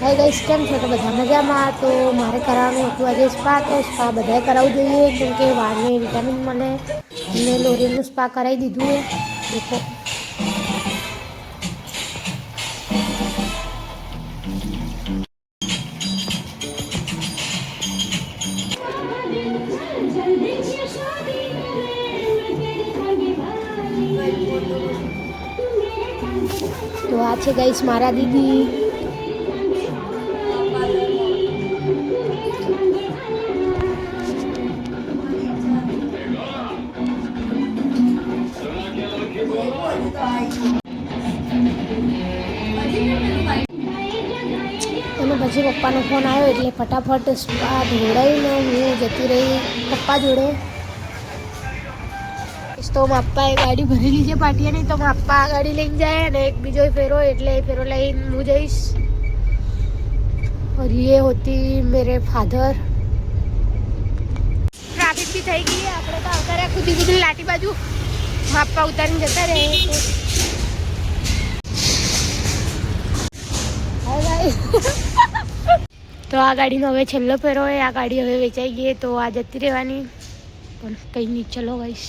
Hi guys, કેમ છો? તો બધા મજામાં. તો મારે કરાવવાનું હતું આજે સ્પા. તો સ્પા બધાએ કરાવવું જોઈએ કેમ કે વાળને વિટામિન મળે. મેં લોરિયલનું સ્પા કરાવી દીધું દેખો. તો આ છે ગાઈસ મારા દીદી. અને પછી પપ્પાનો ફોન આવ્યો એટલે ફટાફટ સ્પા ધોડાઈને હું જતી રહી પપ્પા જોડે. તો મારા પપ્પાએ ગાડી ભરેલી છે પાટિયાની, તો મારા પપ્પા ગાડી લઈને જાય અને એક બીજો ફેરો એટલે એ ફેરો લઈને હું જઈશ. और ये होती मेरे फादर. ટ્રાફિક બી થઈ ગઈ. આપણે તો આવતા રહ્યા કુદી કુદી લાટી બાજુ. મારા પપ્પા ઉતારીને જતા રહે. તો આ ગાડીનો હવે છેલ્લો ફેરો હોય. આ ગાડી હવે વેચાઈ ગઈ તો આ જતી રહેવાની. પણ કંઈ નહીં, ચલો ગાઈસ.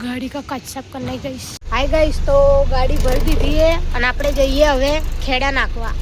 ગાડી કા કાચ સાફ કરી ગઈશ. હાય ગાઈસ, તો ગાડી ભરી દીધી છે અને આપણે જઈએ હવે ખેડા નાખવા.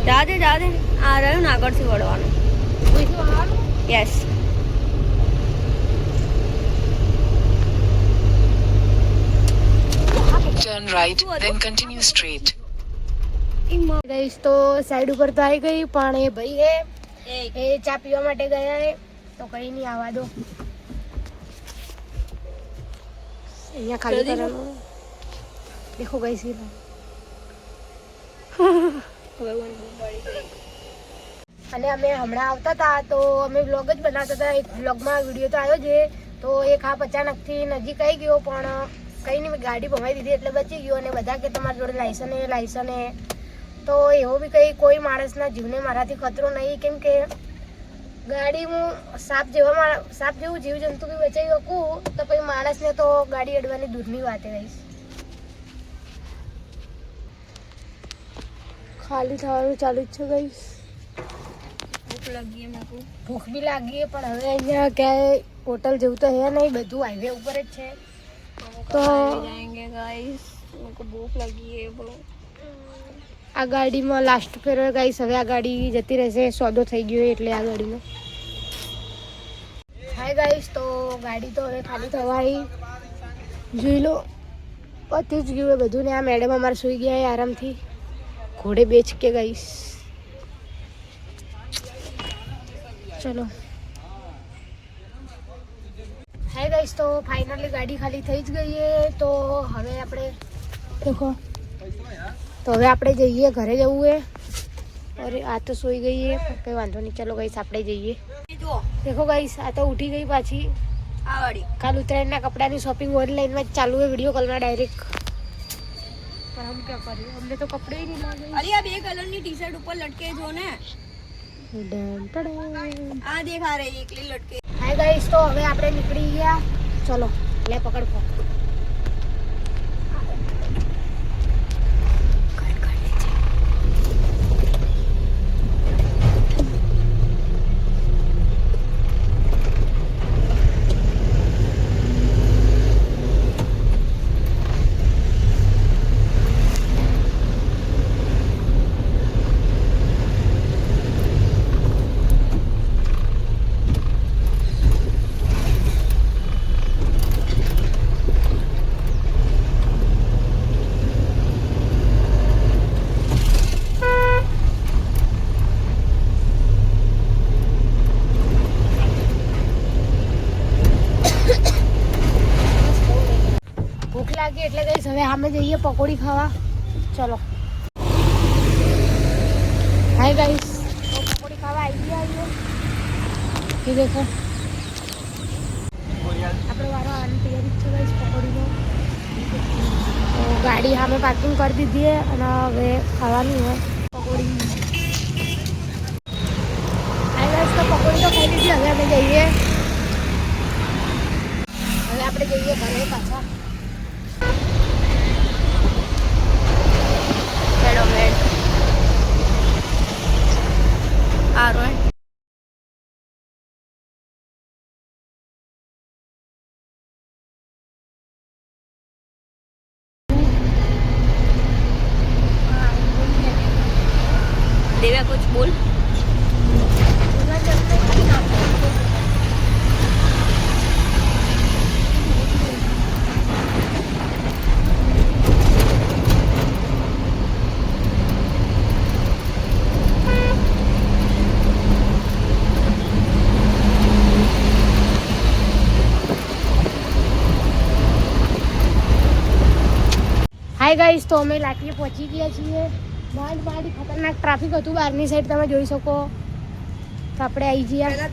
જાદે આ રહ્યું ને આગળથી વળવાનું. Yes. Turn right, then continue straight. ગઈશ તો સાઈડ ઉપર તો આવી ગઈ, પણ એ ભાઈ એ ચા પીવા માટે ગયા હે, તો કઈ નહીં, આવવા દો. અહીંયા ખાલી કરવાનું. દેખો ગઈશ અને અમે હમણાં આવતા હતા તો અમે વ્લોગ જ બનાવતા હતા. એક વ્લોગમાં વિડીયો તો આવ્યો છે, તો એક હાફ અચાનકથી નજીક આવી ગયો, પણ કંઈ નહીં, ગાડી ભમાઈ દીધી એટલે બચી ગયો. અને બધા કે તમારી જોડે લાયસન તો એવો બી કંઈ કોઈ માણસના જીવને મારાથી ખતરો નહીં, કેમ કે ગાડી હું સાપ જેવું જીવજંતુ બી બચાવી શકું, તો પછી માણસને તો ગાડી અડવાની દૂરની વાતે રહીશ. ખાલી થવાનું ચાલુ જ છે ગઈશ. ભૂખ બી લાગી, પણ હવે અહીંયા ક્યાંય હોટલ જેવું તો હે નહીં, બધું હાઈવે ઉપર જ છે. તો ભૂખ લાગી હે બોલો. આ ગાડીમાં લાસ્ટ ફેર ગાઈસ, હવે આ ગાડી જતી રહેશે, સોદો થઈ ગયો એટલે આ ગાડીમાં. હાય ગાઈસ, તો ગાડી તો હવે ખાલી થવાય, જોઈ લો, પતી જ ગયું બધું. ને આ મેડમ અમારે સુઈ ગયા આરામથી, ઘોડે બેચ કે ગાઈસ. ચલો હાય ગાઈસ, તો ફાઇનલી ગાડી ખાલી થઈ જ ગઈ છે. તો હવે આપણે દેખો, તો હવે આપણે જઈએ, ઘરે જવું છે. અરે આ તો સોઈ ગઈ છે, કંઈ વાંધો નહીં. ચલો ગાઈસ, આપણે જઈએ. દેખો ગાઈસ, આ તો ઉઠી ગઈ પાછી. કાલ ઉત્તરાયણના કપડાની શોપિંગ ઓનલાઈનમાં જ ચાલુ છે, વિડીયો કોલમાં ડાયરેક્ટ. પણ હમ ક્યાં કરીએ, અમને તો કપડે ही नहीं लागे. અરે આ બે કલરની ટી-શર્ટ ઉપર લટકે જો ને, આ દેખા રહી એકલી લટકે. હાય ગાઈસ, તો હવે આપણે નીકળી ગયા. ચલો લે પકડ ફોન. ભૂખ લાગી એટલે ગઈશ હવે અમે જઈએ પકોડી ખાવા. ચલો હાય ગાઈસ, તો પકોડી ખાવા આવી ગયા. એ દેખો આપણે વારો આવવાની તૈયારી છે ગાઈસ પકોડીનો. તો ગાડી સામે પાર્કિંગ કરી દીધી અને હવે ખાવાની હોય પકોડી. હાય ગાઈસ, તો પકોડી તો ખાઈ લીધી, હવે અમે જઈએ. હવે આપણે જઈએ ઘરે પાછા. देव्या कुछ बोल. હાય ગાઈસ, તો અમે લાઠીએ પહોંચી ગયા છીએ. માંડ ખતરનાક ટ્રાફિક હતું બહારની સાઈડ, તમે જોઈ શકો. તો આપણે આવી ગયા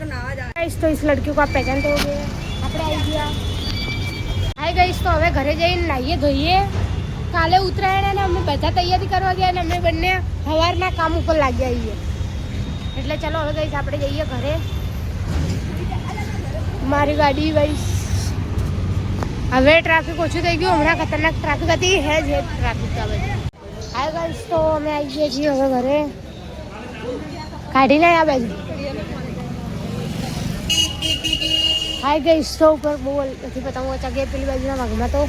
ગાઈસ. તો इस लड़की को आप पहचानते होगे, આપણે આવી ગયા. હાય ગાઈસ, તો હવે ઘરે જઈને નાહીએ ધોઈએ. કાલે ઉતરાયણ અને અમે બધા તૈયારી કરવા ગયા અને અમે બંને સવારના કામ ઉપર લાગ્યા આવીએ. એટલે ચલો હવે ગાઈસ આપણે જઈએ ઘરે. મારી ગાડી ગાઈસ, હવે ટ્રાફિક ઓછું થઈ ગયું. હમણાં ખતરનાક ટ્રાફિક હતી, હે જ ટ્રાફિક આ બધું. હાય ગાઈસ, તો અમે આવી ગયા છીએ હવે ઘરે. કાઢી લે આ બાજુ. હાય ગાઈસ, તો ઉપર બહુ નથી પતંગો ચગે પેલી બાજુના ભાગમાં તો